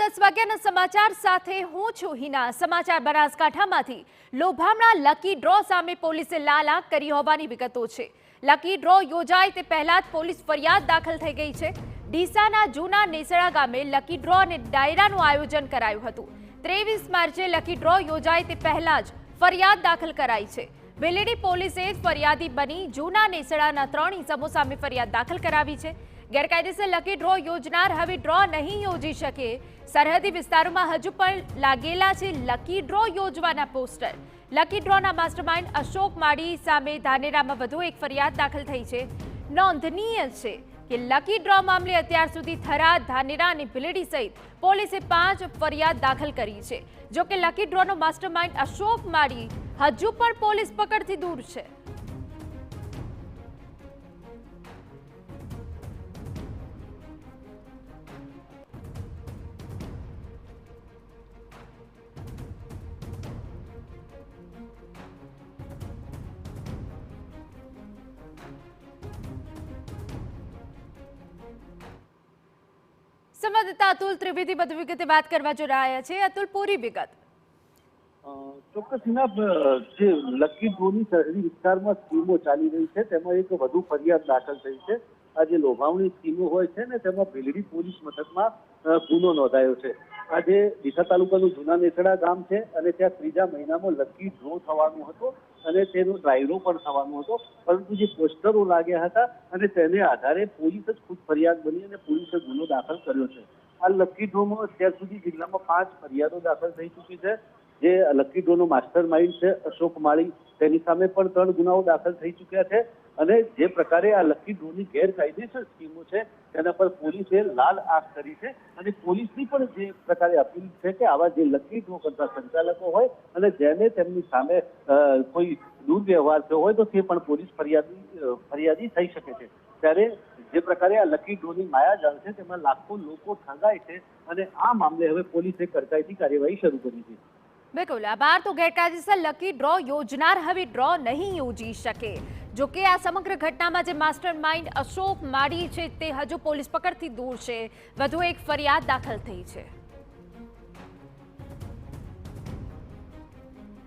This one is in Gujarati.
10 વાગ્યાના સમાચાર સાથે હું છું હિના। સમાચાર બનાસકાંઠામાંથી લોભામણા લકી ડ્રો સામે પોલીસે લાલ આંખ કરી હોવાની વિગતો છે। લકી ડ્રો યોજાય તે પહેલા જ પોલીસ ફરિયાદ દાખલ થઈ ગઈ છે। ડીસાના જૂના નેસડા ગામે લકી ડ્રો અને ડાયરાનું આયોજન કરાયું હતું। 23 માર્ચે લકી ડ્રો યોજાય તે પહેલા જ ફરિયાદ દાખલ કરાઈ છે। વેલેડી પોલીસે ફરિયાદી બની જૂના નેસડાના 3 ઇસમો સામે ફરિયાદ દાખલ કરાવી છે। ગેરકાયદેસર લકી ડ્રો યોજનાર હવે ડ્રો નહીં યોજી શકે। સરહદી વિસ્તારોમાં હજુ પણ લાગેલા છે લકી ડ્રો યોજવાના પોસ્ટર। લકી ડ્રોના માસ્ટરમાઇન્ડ અશોક માળી સામે ધાનેરામાં વધુ એક ફરિયાદ દાખલ થઈ છે। નોંધનીય છે કે લકી ડ્રો મામલે અત્યાર સુધી થરાદ, ધાનેરા અને ભીલડી સહિત પોલીસે 5 ફરિયાદ દાખલ કરી છે। જો કે લકી ડ્રોનો માસ્ટરમાઇન્ડ અશોક માળી હજુ પણ પોલીસ પકડથી દૂર છે। संवाददाता अतुल त्रिवेदी વધુ વિગતે વાત કરવા જો રહ્યા છે। અતુલ, પૂરી વિગત। ચોક્કસ જે લકી ડ્રોની શહેરી વિસ્તારમાં સ્કીમો ચાલી રહી છે તેમાં એક વધુ ફરિયાદ દાખલ થઈ છે। આ જે લોભાવણી સ્કીમો હોય છે ને તેમાં ભીલડી પોલીસ મથકમાં ગુનો નોંધાયો છે। આજે ડીસા તાલુકાનું જૂના નેસડા ગામ છે અને ત્યાં ત્રીજા મહિનામાં લકી ડ્રો થવાનો હતો અને તેનો ડ્રાઈરો પણ થવાનો હતો, પરંતુ જે પોસ્ટરો લાગ્યા હતા અને તેને આધારે પોલીસ જ ખુદ ફરિયાદ બની અને પોલીસે ગુનો દાખલ કર્યો છે। આ લકી ડ્રોમાં અત્યાર સુધી જિલ્લામાં 5 ફરિયાદો દાખલ થઈ ચૂકી છે। જે લકી ડ્રોનો માસ્ટર માઇન્ડ છે અશોક માળી, તેની સામે પણ 3 ગુનાઓ દાખલ થઈ ચૂક્યા છે અને જે પ્રકારે આ લકી ડ્રોની ગેરકાયદેસર સ્કીમો છે તેના પર પોલીસે લાલ આંખ કરી છે અને પોલીસની પણ જે પ્રકારે અપીલ છે કે આવા જે લકી ડ્રો કરતા સંચાલકો હોય અને જેને તેમની સામે કોઈ દુર્વ્યવહાર થયો હોય તો તે પણ પોલીસ ફરિયાદી થઈ શકે છે। ત્યારે જે પ્રકારે આ લકી ડ્રોની માયાજાળ છે તેમાં લાખો લોકો ઠગાય છે અને આ મામલે હવે પોલીસે કડકાઈથી કાર્યવાહી શરૂ કરી છે। બિલકુલ આભાર। તો ગેરકાયદેસર લકી ડ્રો યોજનાર હવે ડ્રો નહીં યોજી શકે। જો કે આ સમગ્ર ઘટનામાં જે માસ્ટર માઇન્ડ અશોક માળી છે તે હજુ પોલીસ પકડથી દૂર છે। વધુ એક ફરિયાદ દાખલ થઈ છે।